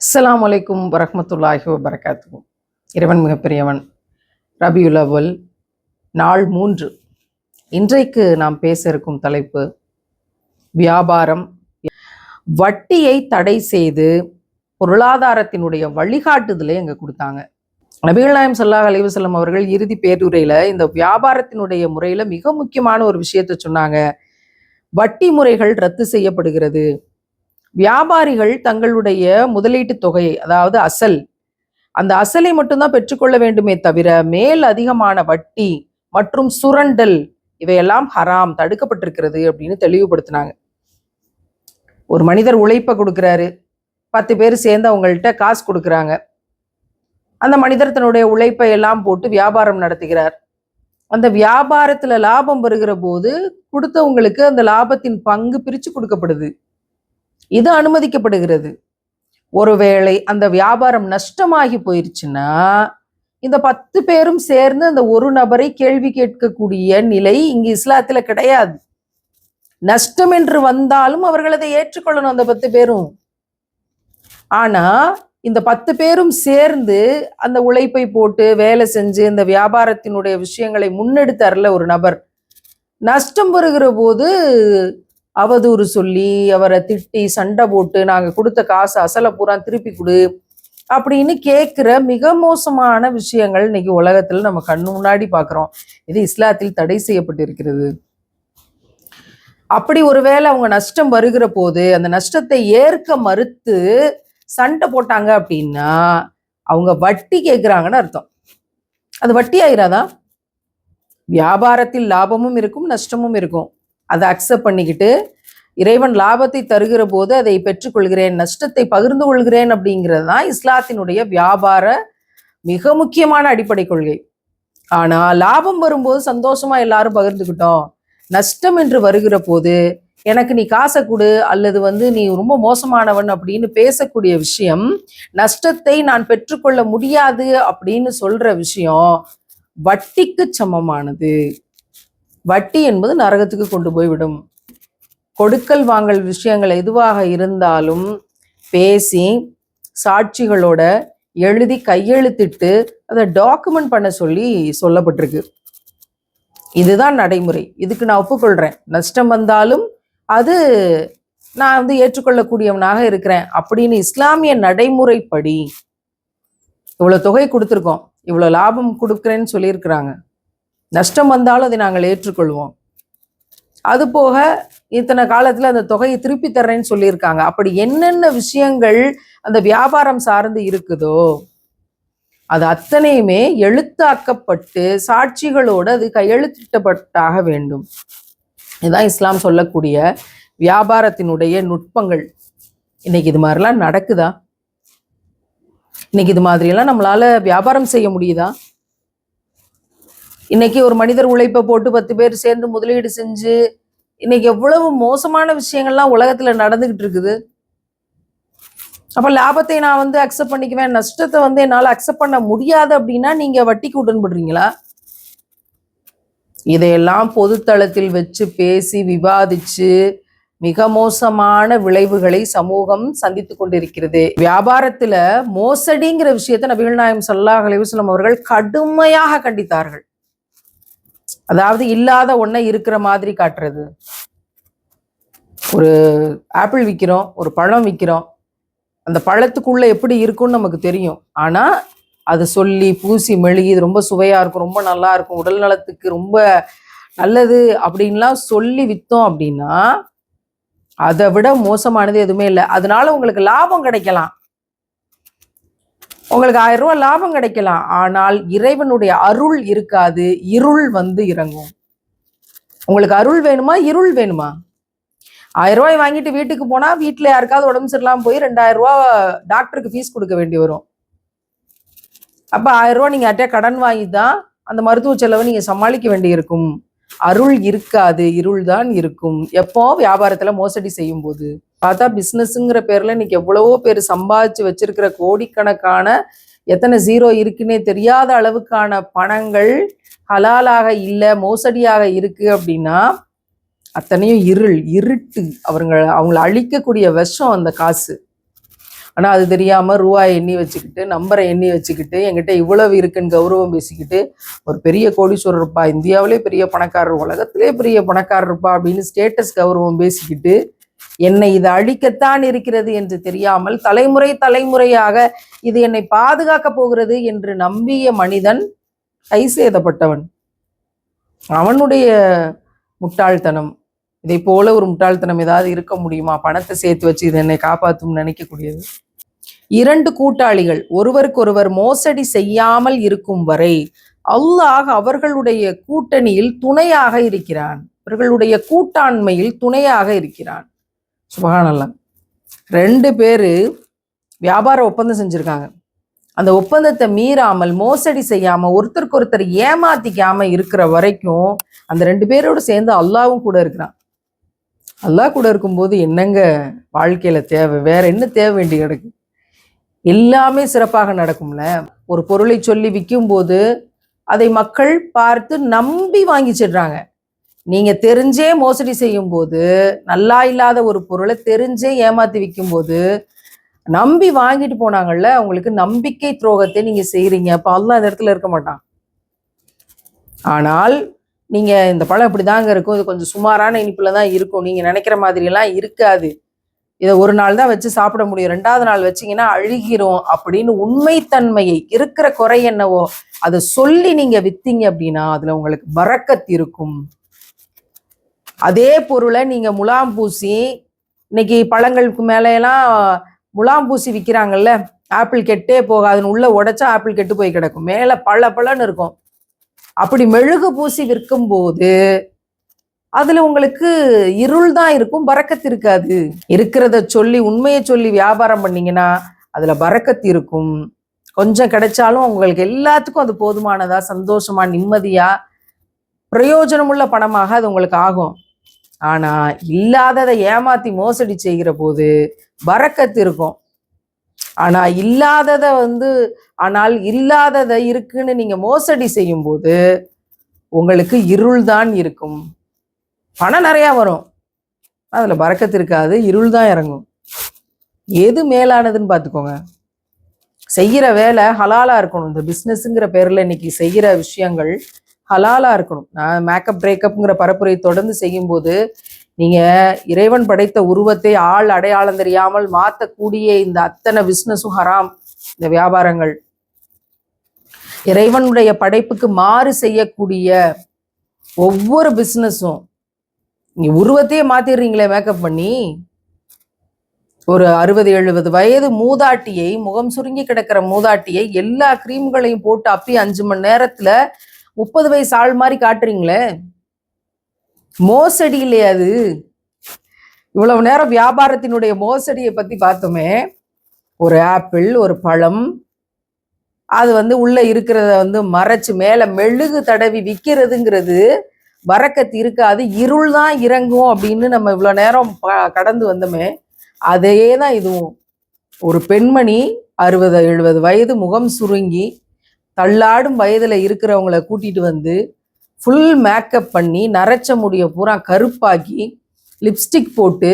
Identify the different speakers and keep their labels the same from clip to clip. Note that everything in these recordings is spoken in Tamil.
Speaker 1: அஸ்ஸலாமு அலைக்கும் வரஹ்மத்துல்லாஹி வபரகாத்துஹு. இறைவன் மிகப்பெரியவன். ரபியுல் அவ்வல் நாள் 3. இன்றைக்கு நாம் பேச இருக்கும் தலைப்பு வியாபாரம். வட்டியை தடை செய்து பொருளாதாரத்தினுடைய வழிகாட்டுதலை எங்க கொடுத்தாங்க. நபிகள் நாயகம் ஸல்லல்லாஹு அலைஹி வஸல்லம் அவர்கள் இறுதி பேருரையில இந்த வியாபாரத்தினுடைய முறையில மிக முக்கியமான ஒரு விஷயத்தை சொன்னாங்க. வட்டி முறைகள் ரத்து செய்யப்படுகிறது. வியாபாரிகள் தங்களுடைய முதலீட்டு தொகையை, அதாவது அந்த அசலை மட்டும்தான் பெற்றுக்கொள்ள வேண்டுமே தவிர மேல் அதிகமான வட்டி மற்றும் சுரண்டல் இவையெல்லாம் ஹராம், தடுக்கப்பட்டிருக்கிறது அப்படின்னு தெளிவுபடுத்தினாங்க. ஒரு மனிதர் உழைப்பை கொடுக்குறாரு, 10 பேர் சேர்ந்து அவங்கள்ட்ட காசு கொடுக்குறாங்க. அந்த மனிதர் தன்னுடைய உழைப்பை எல்லாம் போட்டு வியாபாரம் நடத்துகிறார். அந்த வியாபாரத்துல லாபம் வருகிற போது கொடுத்தவங்களுக்கு அந்த லாபத்தின் பங்கு பிரிச்சு கொடுக்கப்படுது. இது அனுமதிக்கப்படுகிறது. ஒருவேளை அந்த வியாபாரம் நஷ்டமாகி போயிருச்சுன்னா இந்த 10 பேரும் சேர்ந்து அந்த ஒரு நபரை கேள்வி கேட்கக்கூடிய நிலை இங்கு இஸ்லாத்துல கிடையாது. நஷ்டம் என்று வந்தாலும் அவர்கள் அதை ஏற்றுக்கொள்ளணும் அந்த 10 பேரும். ஆனா இந்த 10 பேரும் சேர்ந்து அந்த உழைப்பை போட்டு வேலை செஞ்சு இந்த வியாபாரத்தினுடைய விஷயங்களை முன்னெடுத்தார்ல ஒரு நபர், நஷ்டம் வருகிற போது அவதூறு சொல்லி அவரை திட்டி சண்டை போட்டு நாங்க கொடுத்த காசு அசலை பூரா திருப்பி கொடு அப்படின்னு கேட்கிற மிக மோசமான விஷயங்கள் இன்னைக்கு உலகத்துல நம்ம கண்ணு முன்னாடி பாக்குறோம். இது இஸ்லாத்தில் தடை செய்யப்பட்டிருக்கிறது. அப்படி ஒருவேளை அவங்க நஷ்டம் வருகிற போது அந்த நஷ்டத்தை ஏற்க மறுத்து சண்டை போட்டாங்க அப்படின்னா அவங்க வட்டி கேட்கிறாங்கன்னு அர்த்தம். அது வட்டி ஆயிராதா? வியாபாரத்தில் லாபமும் இருக்கும் நஷ்டமும் இருக்கும். அதை அக்செப்ட் பண்ணிக்கிட்டு இறைவன் லாபத்தை தருகிற போது அதை பெற்றுக்கொள்கிறேன், நஷ்டத்தை பகிர்ந்து கொள்கிறேன் அப்படிங்கிறது தான் இஸ்லாத்தினுடைய வியாபார மிக முக்கியமான அடிப்படை கொள்கை. ஆனா லாபம் வரும்போது சந்தோஷமா எல்லாரும் பகிர்ந்துக்கிட்டோம், நஷ்டம் என்று வருகிற போது எனக்கு நீ காசை கொடு அல்லது நீ ரொம்ப மோசமானவன் அப்படின்னு பேசக்கூடிய விஷயம், நஷ்டத்தை நான் பெற்றுக்கொள்ள முடியாது அப்படின்னு சொல்ற விஷயம் வட்டிக்கு சமமானது. வட்டி என்பது நரகத்துக்கு கொண்டு போய்விடும். கொடுக்கல் வாங்கல் விஷயங்கள் எதுவாக இருந்தாலும் பேசி சாட்சிகளோட எழுதி கையெழுத்திட்டு அதை டாக்குமெண்ட் பண்ண சொல்லப்பட்டிருக்கு. இதுதான் நடைமுறை. இதுக்கு நான் ஒப்புக்கொள்றேன். நஷ்டம் வந்தாலும் அது நான் ஏற்றுக்கொள்ளக்கூடியவனாக இருக்கிறேன் அப்படின்னு இஸ்லாமிய நடைமுறைப்படி இவ்வளவு தொகை கொடுத்துருக்கோம், இவ்வளவு லாபம் கொடுக்குறேன்னு சொல்லியிருக்கிறாங்க, நஷ்டம் வந்தாலும் அதை நாங்கள் ஏற்றுக்கொள்வோம், அது போக இத்தனை காலத்துல அந்த தொகையை திருப்பி தர்றேன்னு சொல்லியிருக்காங்க. அப்படி என்னென்ன விஷயங்கள் அந்த வியாபாரம் சார்ந்து இருக்குதோ அது அத்தனையுமே எழுத்தாக்கப்பட்டு சாட்சிகளோடு அது கையெழுத்திட்டப்பட்டாக வேண்டும். இதுதான் இஸ்லாம் சொல்லக்கூடிய வியாபாரத்தினுடைய நுட்பங்கள். இன்னைக்கு இது மாதிரிலாம் நடக்குதா? இன்னைக்கு இது மாதிரியெல்லாம் நம்மளால வியாபாரம் செய்ய முடியுதா? இன்னைக்கு ஒரு மனிதர் உழைப்பை போட்டு 10 பேர் சேர்ந்து முதலீடு செஞ்சு இன்னைக்கு எவ்வளவு மோசமான விஷயங்கள்லாம் உலகத்துல நடந்துகிட்டு இருக்குது. அப்ப லாபத்தை நான் அக்செப்ட் பண்ணிக்குவேன், நஷ்டத்தை என்னால அக்செப்ட் பண்ண முடியாது அப்படின்னா நீங்க வட்டிக்கு உடன்படுறீங்களா? இதையெல்லாம் பொதுத்தளத்தில் வச்சு பேசி விவாதிச்சு மிக மோசமான விளைவுகளை சமூகம் சந்தித்து கொண்டிருக்கிறது. வியாபாரத்துல மோசடிங்கிற விஷயத்தை நபிகள் நாயகம் ஸல்லல்லாஹு அலைஹி வஸல்லம் அவர்கள் கடுமையாக கண்டித்தார்கள். அதாவது இல்லாத ஒன்றை இருக்கிற மாதிரி காட்டுறது. ஒரு ஆப்பிள் விற்கிறோம், ஒரு பழம் விற்கிறோம், அந்த பழத்துக்குள்ள எப்படி இருக்கும்னு நமக்கு தெரியும். ஆனா அது சொல்லி பூசி மெழுகி இது ரொம்ப சுவையா இருக்கும், ரொம்ப நல்லா இருக்கும், உடல் நலத்துக்கு ரொம்ப நல்லது அப்படின்லாம் சொல்லி விற்றோம் அப்படின்னா அதை விட மோசமானது எதுவுமே இல்லை. அதனால உங்களுக்கு லாபம் கிடைக்கலாம், உங்களுக்கு 1000 ரூபாய் லாபம் கிடைக்கலாம், ஆனால் இறைவனுடைய அருள் இருக்காது, இருள் இறங்கும். உங்களுக்கு அருள் வேணுமா இருள் வேணுமா? 1000 ரூபாய் வாங்கிட்டு வீட்டுக்கு போனா வீட்டுல யாருக்காவது உடம்பு சரியில்லாம போய் 2000 ரூபாய் டாக்டருக்கு ஃபீஸ் கொடுக்க வேண்டி வரும். அப்ப 1000 ரூபாய் நீங்க யார்கிட்ட கடன் வாங்கி தான் அந்த மருத்துவ செலவை நீங்க சமாளிக்க வேண்டி இருக்கும். அருள் இருக்காது, இருள் தான் இருக்கும். எப்போ? வியாபாரத்துல மோசடி செய்யும் போது. பார்த்தா பிஸ்னஸ்ங்கிற பேர்ல இன்னைக்கு எவ்வளவோ பேர் சம்பாதிச்சு வச்சிருக்கிற கோடிக்கணக்கான எத்தனை ஜீரோ இருக்குன்னே தெரியாத அளவுக்கான பணங்கள் ஹலாலாக இல்லை மோசடியாக இருக்கு அப்படின்னா அத்தனையும் இருட்டு. அவங்கள அழிக்கக்கூடிய விஷம் அந்த காசு. ஆனால் அது தெரியாமல் ரூபாயை எண்ணி வச்சுக்கிட்டு நம்பரை எண்ணி வச்சுக்கிட்டு என்கிட்ட இவ்வளவு இருக்குன்னு கௌரவம் பேசிக்கிட்டு ஒரு பெரிய கோடீஸ்வரர் இருப்பா, இந்தியாவிலே பெரிய பணக்காரர், உலகத்திலே பெரிய பணக்காரர் இருப்பா அப்படின்னு ஸ்டேட்டஸ் கௌரவம் பேசிக்கிட்டு என்னை இது அழிக்கத்தான் இருக்கிறது என்று தெரியாமல் தலைமுறை தலைமுறையாக இது என்னை பாதுகாக்க போகிறது என்று நம்பிய மனிதன் கை சேதப்பட்டவன். அவனுடைய முட்டாள்தனம். இதை போல ஒரு முட்டாள்தனம் ஏதாவது இருக்க முடியுமா? பணத்தை சேர்த்து வச்சு இது என்னை காப்பாற்றும் நினைக்கக்கூடியது. 2 கூட்டாளிகள் ஒருவருக்கொருவர் மோசடி செய்யாமல் இருக்கும் வரை அல்லாஹ் அவர்களுடைய கூட்டணியில் துணையாக இருக்கிறான், அவர்களுடைய கூட்டாண்மையில் துணையாக இருக்கிறான். சுபஹானல்லாஹ். 2 பேர் வியாபார ஒப்பந்தம் செஞ்சுருக்காங்க. அந்த ஒப்பந்தத்தை மீறாமல் மோசடி செய்யாமல் ஒருத்தருக்கு ஒருத்தர் ஏமாத்திக்காமல் இருக்கிற வரைக்கும் அந்த 2 பேரோடு சேர்ந்து அல்லாவும் கூட இருக்கிறான். அல்லாஹ் கூட இருக்கும்போது என்னங்க வாழ்க்கையில் தேவை? வேற என்ன தேவை வேண்டி கிடக்கு? எல்லாமே சிறப்பாக நடக்கும்ல. ஒரு பொருளை சொல்லி விற்கும்போது அதை மக்கள் பார்த்து நம்பி வாங்கிச்சிடுறாங்க. நீங்கள் தெரிஞ்சே மோசடி செய்யும்போது, நல்லா இல்லாத ஒரு பொருளை தெரிஞ்சே ஏமாற்றி விற்கும்போது நம்பி வாங்கிட்டு போனாங்கல்ல, அவங்களுக்கு நம்பிக்கை துரோகத்தை நீங்கள் செய்கிறீங்க. அப்போ அல்லாஹ் அந்த இடத்துல இருக்க மாட்டான். ஆனால் நீங்கள் இந்த பழம் இப்படி தாங்க இருக்கும், இது கொஞ்சம் சுமாரான இனிப்பில் தான் இருக்கும், நீங்கள் நினைக்கிற மாதிரியெல்லாம் இருக்காது, இதை ஒரு நாள் தான் வச்சு சாப்பிட முடியும், 2வது நாள் வச்சிங்கன்னா அழுகிரும் அப்படின்னு உண்மைத்தன்மையை, இருக்கிற குறை என்னவோ அதை சொல்லி நீங்கள் விற்றீங்க அப்படின்னா அதில் உங்களுக்கு பரக்கத் இருக்கும். அதே பொருளை நீங்கள் முலாம் பூசி, இன்னைக்கு பழங்களுக்கு மேலையெல்லாம் முலாம் பூசி விற்கிறாங்கல்ல, ஆப்பிள் கெட்டே போகாதுன்னு உள்ள உடைச்சா ஆப்பிள் கெட்டு போய் கிடக்கும், மேலே பழன்னு இருக்கும். அப்படி மெழுகு பூசி விற்கும்போது அதுல உங்களுக்கு இருள் தான் இருக்கும், பரக்கத்து இருக்காது. இருக்கிறத சொல்லி உண்மையை சொல்லி வியாபாரம் பண்ணீங்கன்னா அதுல பரக்கத்து இருக்கும். கொஞ்சம் கிடைச்சாலும் உங்களுக்கு எல்லாத்துக்கும் அது போதுமானதா, சந்தோஷமா, நிம்மதியா, பிரயோஜனமுள்ள பணமாக அது உங்களுக்கு ஆகும். ஆனா இல்லாததை ஏமாத்தி மோசடி செய்கிற போது பரக்கத்து இருக்கும். ஆனால் இல்லாததை இருக்குன்னு நீங்க மோசடி செய்யும் போது உங்களுக்கு இருள் தான் இருக்கும். பணம் நிறையா வரும், அதில் பரக்கத்து இருக்காது, இருள் தான் இறங்கும். எது மேலானதுன்னு பார்த்துக்கோங்க. செய்கிற வேலை ஹலாலாக இருக்கணும். இந்த பிஸ்னஸுங்கிற பேரில் இன்னைக்கு செய்கிற விஷயங்கள் ஹலாலாக இருக்கணும். நான் மேக்கப் பிரேக்கப்புங்கிற பரப்புரை தொடர்ந்து செய்யும்போது நீங்கள் இறைவன் படைத்த உருவத்தை ஆள் அடையாளம் தெரியாமல் மாற்றக்கூடிய இந்த அத்தனை பிஸ்னஸும் ஹராம். இந்த வியாபாரங்கள் இறைவனுடைய படைப்புக்கு மாறு செய்யக்கூடிய ஒவ்வொரு பிஸ்னஸும், நீ உருவத்தையே மாத்திடுறீங்களே மேக்கப் பண்ணி. ஒரு 60-70 வயது மூதாட்டியை, முகம் சுருங்கி கிடக்கிற மூதாட்டியை எல்லா கிரீம்களையும் போட்டு அப்பி 5 மணி நேரத்துல 30 வயசு ஆள் மாதிரி காட்டுறீங்களே, மோசடி இல்லையா அது? இவ்வளவு நேரம் வியாபாரத்தினுடைய மோசடியை பத்தி பார்த்தோமே. ஒரு ஆப்பிள், ஒரு பழம், அது உள்ள இருக்கிறத மறைச்சு மேல மெழுகு தடவி விற்கிறதுங்கிறது பரக்கத்து இருக்காது, இருள் தான் இறங்கும் அப்படின்னு நம்ம இவ்வளவு நேரம் கடந்து வந்தோமே. அதே தான் இதுவும். ஒரு பெண்மணி 60-70 வயது, முகம் சுருங்கி தள்ளாடும் வயதுல இருக்கிறவங்கள கூட்டிட்டு வந்து ஃபுல் மேக்கப் பண்ணி நரைச்ச முடிய பூரா கருப்பாக்கி லிப்ஸ்டிக் போட்டு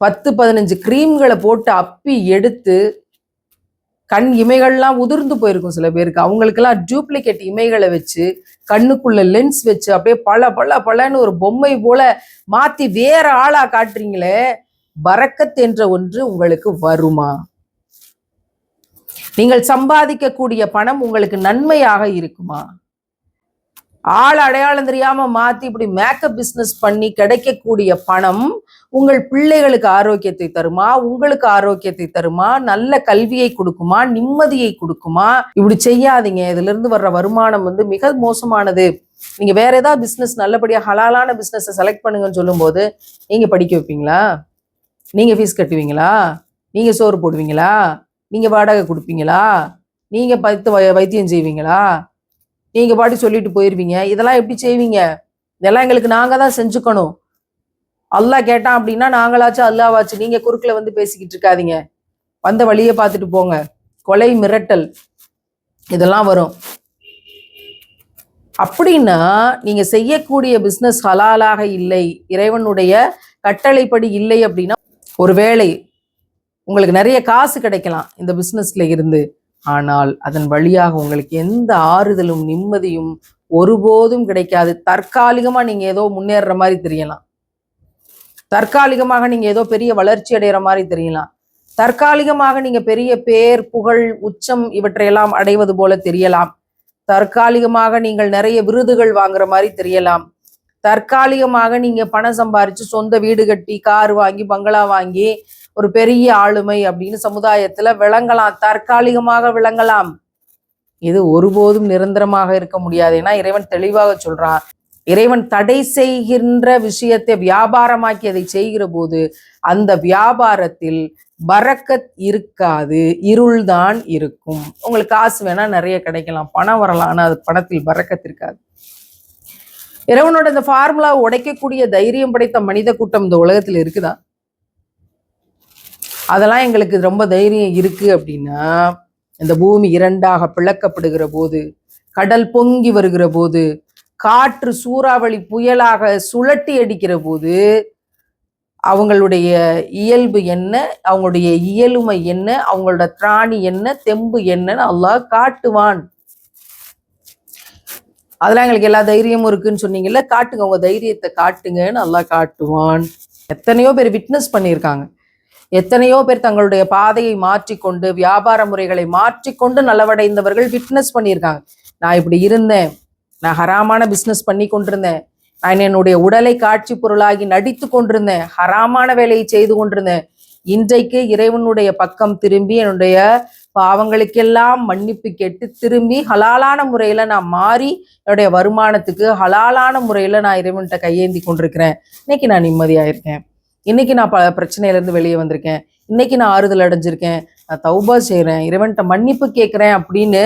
Speaker 1: 10-15 கிரீம்களை போட்டு அப்பி எடுத்து, கண் இமைகள்லாம் உதிர்ந்து போயிருக்கும் சில பேருக்கு, அவங்களுக்கெல்லாம் டூப்ளிகேட் இமைகளை வச்சு கண்ணுக்குள்ள லென்ஸ் வச்சு அப்படியே பலன்னு ஒரு பொம்மை போல மாத்தி வேற ஆளா காட்டுறீங்களே, பரக்கத் என்ற ஒன்று உங்களுக்கு வருமா? நீங்கள் சம்பாதிக்கக்கூடிய பணம் உங்களுக்கு நன்மையாக இருக்குமா? ஆள் அடையாளம் தெரியாம மாத்தி இப்படி மேக்கப் பிசினஸ் பண்ணி கிடைக்கக்கூடிய பணம் உங்கள் பிள்ளைகளுக்கு ஆரோக்கியத்தை தருமா? உங்களுக்கு ஆரோக்கியத்தை தருமா? நல்ல கல்வியை கொடுக்குமா? நிம்மதியை கொடுக்குமா? இப்படி செய்யாதீங்க. இதுல இருந்து வர்ற வருமானம் மிக மோசமானது. நீங்க வேற ஏதாவது பிசினஸ், நல்லபடியா ஹலாலான பிசினஸை செலக்ட் பண்ணுங்கன்னு சொல்லும் போது நீங்க படிக்க வைப்பீங்களா? நீங்க ஃபீஸ் கட்டுவீங்களா? நீங்க சோறு போடுவீங்களா? நீங்க வாடகை கொடுப்பீங்களா? நீங்க வைத்தியம் செய்வீங்களா? நீங்க பாட்டி சொல்லிட்டு போயிருவீங்க. இதெல்லாம் எப்படி செய்வீங்க? இதெல்லாம் எங்களுக்கு நாங்க தான் செஞ்சுக்கணும். அல்லாஹ் கேட்டான் அப்படின்னா நாங்களாச்சும் அல்லாவாச்சு. நீங்க குறுக்குல பேசிக்கிட்டு இருக்காதீங்க. வந்த வழியை பார்த்துட்டு போங்க. கொலை, மிரட்டல் இதெல்லாம் வரும். அப்படின்னா நீங்க செய்யக்கூடிய பிசினஸ் ஹலாலாக இல்லை, இறைவனுடைய கட்டளைப்படி இல்லை அப்படின்னா, ஒருவேளை உங்களுக்கு நிறைய காசு கிடைக்கலாம் இந்த பிஸ்னஸ்ல இருந்து. ஆனால் அதன் வழியாக உங்களுக்கு எந்த ஆறுதலும் நிம்மதியும் ஒருபோதும் கிடைக்காது. தற்காலிகமா நீங்க ஏதோ முன்னேறுற மாதிரி தெரியலாம், தற்காலிகமாக நீங்க ஏதோ பெரிய வளர்ச்சி அடைகிற மாதிரி தெரியலாம், தற்காலிகமாக நீங்க பெரிய பேர் புகழ் உச்சம் இவற்றையெல்லாம் அடைவது போல தெரியலாம், தற்காலிகமாக நீங்கள் நிறைய விருதுகள் வாங்குற மாதிரி தெரியலாம், தற்காலிகமாக நீங்க பணம் சம்பாரிச்சு சொந்த வீடு கட்டி கார் வாங்கி பங்களா வாங்கி ஒரு பெரிய ஆளுமை அப்படின்னு சமுதாயத்துல விளங்கலாம், தற்காலிகமாக விளங்கலாம். இது ஒருபோதும் நிரந்தரமாக இருக்க முடியாது. ஏன்னா இறைவன் தெளிவாக சொல்றான், இறைவன் தடை செய்கின்ற விஷயத்தை வியாபாரமாக்கி அதை செய்கிற போது அந்த வியாபாரத்தில் பரக்கத் இருக்காது, இருள்தான் இருக்கும். உங்களுக்கு காசு வேணா நிறைய கிடைக்கலாம், பணம் வரலாம், ஆனா அது பணத்தில் பரக்கத் இருக்காது. இறைவனோட இந்த ஃபார்முலாவை உடைக்கக்கூடிய தைரியம் படைத்த மனித கூட்டம் இந்த உலகத்தில் இருக்குதா? அதெல்லாம் எங்களுக்கு ரொம்ப தைரியம் இருக்கு அப்படின்னா, இந்த பூமி இரண்டாக பிளக்கப்படுகிற போது, கடல் பொங்கி வருகிற போது, காற்று சூறாவளி புயலாக சுழட்டி அடிக்கிற போது அவங்களுடைய இயல்பு என்ன, அவங்களுடைய இயலுமை என்ன, அவங்களோட திராணி என்ன, தெம்பு என்னன்னு அல்லாஹ் காட்டுவான். அதெல்லாம் எங்களுக்கு எல்லா தைரியமும் இருக்குன்னு சொன்னீங்கல்ல, காட்டுங்க, உங்க தைரியத்தை காட்டுங்கன்னு அல்லாஹ் காட்டுவான். எத்தனையோ பேர் விட்னஸ் பண்ணியிருக்காங்க, எத்தனையோ பேர் தங்களுடைய பாதையை மாற்றிக்கொண்டு வியாபார முறைகளை மாற்றிக்கொண்டு நலவடைந்தவர்கள் விட்னஸ் பண்ணியிருக்காங்க. நான் இப்படி இருந்தேன், நான் ஹராமான பிஸ்னஸ் பண்ணி கொண்டிருந்தேன், நான் என்னுடைய உடலை காட்சி பொருளாகி நடித்து கொண்டிருந்தேன், ஹராமான வேலையை செய்து கொண்டிருந்தேன், இன்றைக்கு இறைவனுடைய பக்கம் திரும்பி என்னுடைய பாவங்களுக்கெல்லாம் மன்னிப்பு கேட்டு திரும்பி ஹலாலான முறையில நான் மாறி என்னுடைய வருமானத்துக்கு ஹலாலான முறையில நான் இறைவன்கிட்ட கையேந்தி கொண்டிருக்கிறேன். இன்னைக்கு நான் நிம்மதியாயிருக்கேன், இன்னைக்கு நான் பிரச்சனையிலேருந்து வெளியே வந்திருக்கேன், இன்னைக்கு நான் ஆறுதல் அடைஞ்சிருக்கேன், நான் தௌபா செய்கிறேன், இறைவன்கிட்ட மன்னிப்பு கேட்குறேன் அப்படின்னு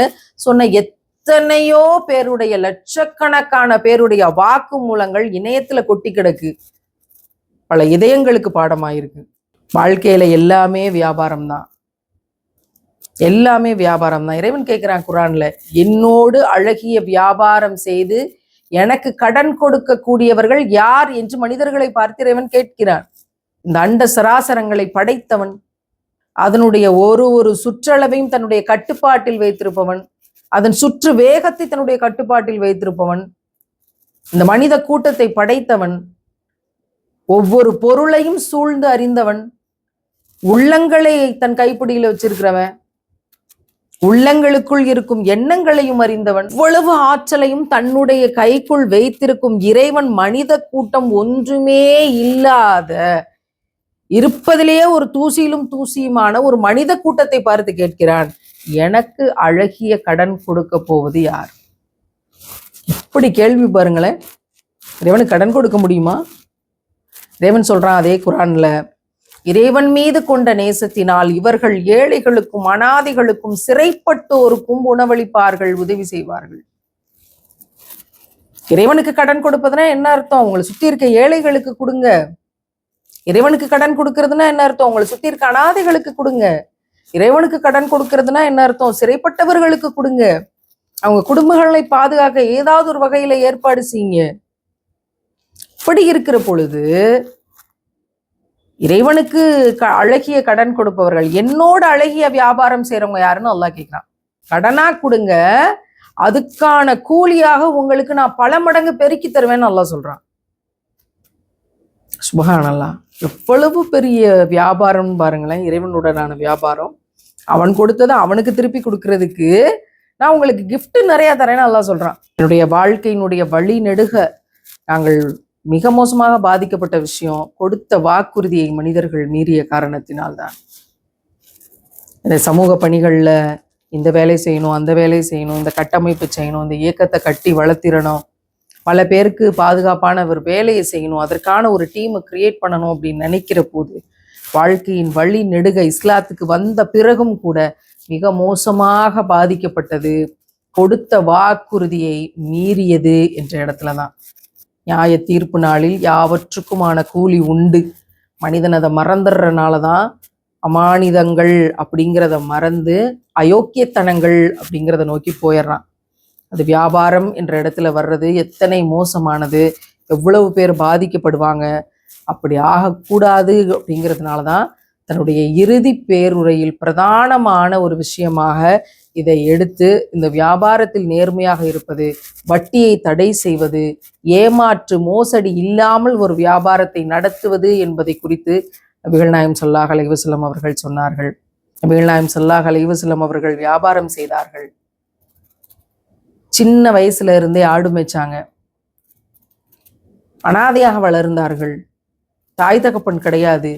Speaker 1: சொன்ன எத்தனையோ பேருடைய லட்சக்கணக்கான பேருடைய வாக்கு மூலங்கள் இணையத்துல கொட்டி கிடக்கு, பல இதயங்களுக்கு பாடமாயிருக்கு. வாழ்க்கையில எல்லாமே வியாபாரம் தான், எல்லாமே வியாபாரம் தான். இறைவன் கேட்கிறான் குரான்ல, என்னோடு அழகிய வியாபாரம் செய்து எனக்கு கடன் கொடுக்க கூடியவர்கள் யார் என்று மனிதர்களை பார்த்து இறைவன் கேட்கிறான். இந்த அண்ட சராசரங்களை படைத்தவன், அதனுடைய ஒரு சுற்றளவையும் தன்னுடைய கட்டுப்பாட்டில் வைத்திருப்பவன், அதன் சுற்று வேகத்தை தன்னுடைய கட்டுப்பாட்டில் வைத்திருப்பவன், இந்த மனித கூட்டத்தை படைத்தவன், ஒவ்வொரு பொருளையும் சூழ்ந்து அறிந்தவன், உள்ளங்களை தன் கைப்பிடியில வச்சிருக்கிறவன், உள்ளங்களுக்குள் இருக்கும் எண்ணங்களையும் அறிந்தவன், இவ்வளவு ஆற்றலையும் தன்னுடைய கைக்குள் வைத்திருக்கும் இறைவன் மனித கூட்டம் ஒன்றுமே இல்லாத இருப்பதிலேயே ஒரு தூசியிலும் தூசியுமான ஒரு மனித கூட்டத்தை பார்த்து கேட்கிறான், எனக்கு அழகிய கடன் கொடுக்க போவது யார்? இப்படி கேள்வி பாருங்களேன். இறைவனுக்கு கடன் கொடுக்க முடியுமா? இறைவன் சொல்றான் அதே குரான்ல, இறைவன் மீது கொண்ட நேசத்தினால் இவர்கள் ஏழைகளுக்கும் அனாதைகளுக்கும் சிறைப்பட்டோருக்கும் உணவளிப்பார்கள், உதவி செய்வார்கள். இறைவனுக்கு கடன் கொடுப்பதுன்னா என்ன அர்த்தம்? உங்களை சுத்தி இருக்க ஏழைகளுக்கு கொடுங்க. இறைவனுக்கு கடன் கொடுக்கறதுனா என்ன அர்த்தம்? உங்களை சுத்தி இருக்க அனாதைகளுக்கு கொடுங்க. இறைவனுக்கு கடன் கொடுக்கறதுனா என்ன அர்த்தம்? சிறைப்பட்டவர்களுக்கு கொடுங்க. அவங்க குடும்பங்களை பாதுகாக்க ஏதாவது ஒரு வகையில ஏற்பாடு செய்யுங்க. இப்படி இருக்கிற பொழுது இறைவனுக்கு அழகிய கடன் கொடுப்பவர்கள், என்னோட அழகிய வியாபாரம் செய்யறவங்க யாருன்னு அல்லாஹ் கேட்கிறான். கடனா கொடுங்க, அதுக்கான கூலியாக உங்களுக்கு நான் பல மடங்கு பெருக்கி தருவேன்னு அல்லாஹ் சொல்றான். சுப்ஹானல்லாஹ், எவ்வளவு பெரிய வியாபாரம் பாருங்களேன், இறைவனுடனான வியாபாரம். அவன் கொடுத்ததை அவனுக்கு திருப்பி கொடுக்கறதுக்கு நான் உங்களுக்கு கிஃப்ட் நிறைய தரேன்னு அல்லாஹ் சொல்றான். என்னுடைய வாழ்க்கையினுடைய வழி நெடுக நாங்கள் மிக மோசமாக பாதிக்கப்பட்ட விஷயம், கொடுத்த வாக்குறுதியை மனிதர்கள் மீறிய காரணத்தினால்தான். இந்த சமூக பணிகள்ல இந்த வேலை செய்யணும், அந்த வேலை செய்யணும், இந்த கட்டமைப்பு செய்யணும், இந்த இயக்கத்தை கட்டி வளர்த்திடணும், பல பேருக்கு பாதுகாப்பான ஒரு வேலையை செய்யணும், அதற்கான ஒரு டீமை கிரியேட் பண்ணணும் அப்படின்னு நினைக்கிற போது வாழ்க்கையின் வழி நெடுக இஸ்லாத்துக்கு வந்த பிறகும் கூட மிக மோசமாக பாதிக்கப்பட்டது கொடுத்த வாக்குறுதியை மீறியது என்ற இடத்துல தான். நியாய தீர்ப்பு நாளில் யாவற்றுக்குமான கூலி உண்டு. மனிதன் அதை மறந்துடுறதுனால தான் அமானிதங்கள் அப்படிங்கிறத மறந்து அயோக்கியத்தனங்கள் அப்படிங்கிறத நோக்கி போயிடுறான். அது வியாபாரம் என்ற இடத்துல வர்றது எத்தனை மோசமானது, எவ்வளவு பேர் பாதிக்கப்படுவாங்க. அப்படி ஆகக்கூடாது அப்படிங்கிறதுனால தான் தன்னுடைய இறுதி பேருரையில் பிரதானமான ஒரு விஷயமாக இதை எடுத்து, இந்த வியாபாரத்தில் நேர்மையாக இருப்பது, வட்டியை தடை செய்வது, ஏமாற்று மோசடி இல்லாமல் ஒரு வியாபாரத்தை நடத்துவது என்பதை குறித்து நபிகள் நாயகம் ஸல்லல்லாஹு அலைஹி வஸல்லம் அவர்கள் சொன்னார்கள். நபிகள் நாயகம் ஸல்லல்லாஹு அலைஹி வஸல்லம் அவர்கள் வியாபாரம் செய்தார்கள். சின்ன வயசுல இருந்தே ஆடு மேய்ச்சாங்க. அனாதையாக வளர்ந்தார்கள். தாய் தகப்பன் கிடையாது.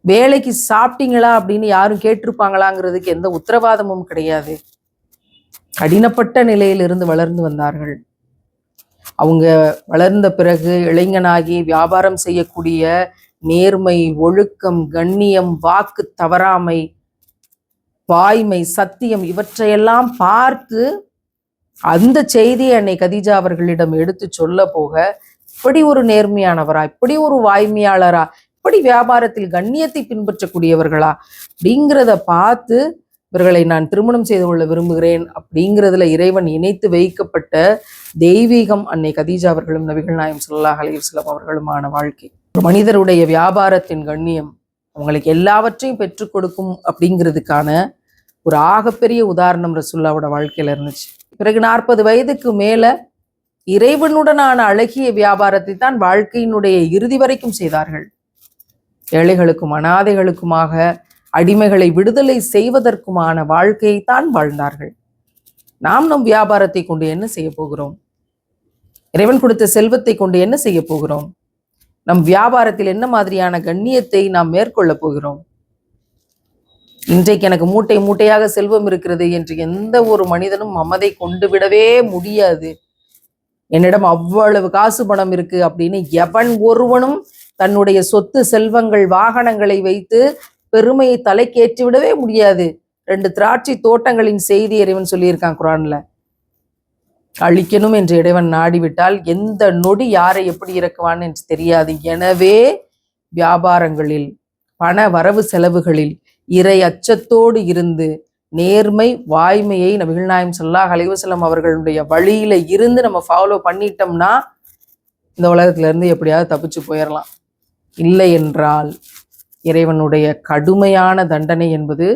Speaker 1: வேலைக்கு சாப்பிட்டீங்களா அப்படின்னு யாரும் கேட்டிருப்பாங்களாங்கிறதுக்கு எந்த உத்தரவாதமும் கிடையாது. கடினப்பட்ட நிலையிலிருந்து வளர்ந்து வந்தார்கள். அவங்க வளர்ந்த பிறகு இளைஞனாகி வியாபாரம் செய்யக்கூடிய நேர்மை, ஒழுக்கம், கண்ணியம், வாக்கு தவறாமை, வாய்மை, சத்தியம் இவற்றையெல்லாம் பார்த்து அந்த செய்தியை அன்னை கதீஜா அவர்களிடம் எடுத்து சொல்ல போக, இப்படி ஒரு நேர்மையானவரா, இப்படி ஒரு வாய்மையாளரா, இப்படி வியாபாரத்தில் கண்ணியத்தை பின்பற்றக்கூடியவர்களா அப்படிங்கிறத பார்த்து இவர்களை நான் திருமணம் செய்து கொள்ள விரும்புகிறேன் அப்படிங்கிறதுல இறைவன் இணைத்து வைக்கப்பட்ட தெய்வீகம் அன்னை கதீஜா அவர்களும் நபிகள் நாயகம் ஸல்லல்லாஹு அலைஹி வஸல்லம் அவர்களுமான வாழ்க்கை. ஒரு மனிதருடைய வியாபாரத்தின் கண்ணியம் அவங்களுக்கு எல்லாவற்றையும் பெற்றுக் கொடுக்கும் அப்படிங்கிறதுக்கான ஒரு ஆகப்பெரிய உதாரணம் ரசூலுல்லாவோட வாழ்க்கையில இருந்துச்சு. பிறகு 40 வயதுக்கு மேல இறைவனுடனான அழகிய வியாபாரத்தை தான் வாழ்க்கையினுடைய இறுதி வரைக்கும் செய்தார்கள். ஏழைகளுக்கும் அனாதைகளுக்குமாக, அடிமைகளை விடுதலை செய்வதற்குமான வாழ்க்கையை தான் வாழ்ந்தார்கள். நாம் நம் வியாபாரத்தை கொண்டு என்ன செய்ய போகிறோம்? இறைவன் கொடுத்த செல்வத்தை கொண்டு என்ன செய்ய போகிறோம்? நம் வியாபாரத்தில் என்ன மாதிரியான கண்ணியத்தை நாம் மேற்கொள்ள போகிறோம்? இன்றைக்கு எனக்கு மூட்டை மூட்டையாக செல்வம் இருக்கிறது என்று எந்த ஒரு மனிதனும் மமதை கொண்டு விடவே முடியாது. என்னிடம் அவ்வளவு காசு பணம் இருக்கு அப்படின்னு எவன் ஒருவனும் தன்னுடைய சொத்து செல்வங்கள் வாகனங்களை வைத்து பெருமையை தலைக்கேற்றி விடவே முடியாது. 2 திராட்சை தோட்டங்களின் செய்தி இறைவன் சொல்லியிருக்கான் குரான்ல. அழிக்கணும் என்று இறைவன் நாடிவிட்டால் எந்த நொடி யாரை எப்படி இறக்குவான்னு என்று தெரியாது. எனவே வியாபாரங்களில், பண வரவு செலவுகளில் இறை அச்சத்தோடு இருந்து நேர்மை, வாய்மையை நபிகள் நாயகம் ஸல்லல்லாஹு அலைஹி வஸல்லம் அவர்களுடைய வழியில இருந்து நம்ம ஃபாலோ பண்ணிட்டோம்னா இந்த உலகத்துல இருந்து எப்படியாவது தப்பிச்சு போயிடலாம். இல்லை என்றால் இறைவனுடைய கடுமையான தண்டனை என்பது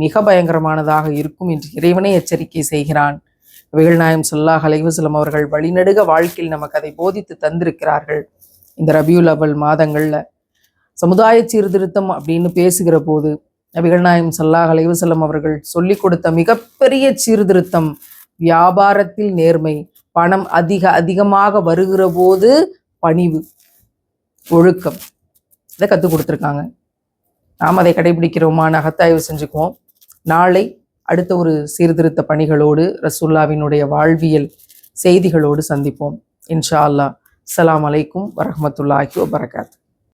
Speaker 1: மிக பயங்கரமானதாக இருக்கும் என்று இறைவனே எச்சரிக்கை செய்கிறான். நபிகள் நாயகம் ஸல்லல்லாஹு அலைஹி வஸல்லம் அவர்கள் வழிநெடுக வாழ்க்கையில் நமக்கு அதை போதித்து தந்திருக்கிறார்கள். இந்த ரபியுல் அவ்வல் மாதங்கள்ல சமுதாய சீர்திருத்தம் அப்படின்னு பேசுகிற போது நபிகள் நாயகம் ஸல்லல்லாஹு அலைஹி வஸல்லம் அவர்கள் சொல்லிக் கொடுத்த மிகப்பெரிய சீர்திருத்தம் வியாபாரத்தில் நேர்மை. பணம் அதிகமாக வருகிற போது பணிவு, ஒழுக்கம், இதை கற்றுக் கொடுத்துருக்காங்க. நாம் அதை கடைபிடிக்கிறோமா, அகத்தாய்வு செஞ்சுக்குவோம். நாளை அடுத்த ஒரு சீர்திருத்த பணிகளோடு ரசூலுல்லாவினுடைய வாழ்வியல் செய்திகளோடு சந்திப்போம் இன்ஷா அல்லாஹ். அஸ்ஸலாமு அலைக்கும் வரஹ்மத்துல்லாஹி வபரகாத்துஹு.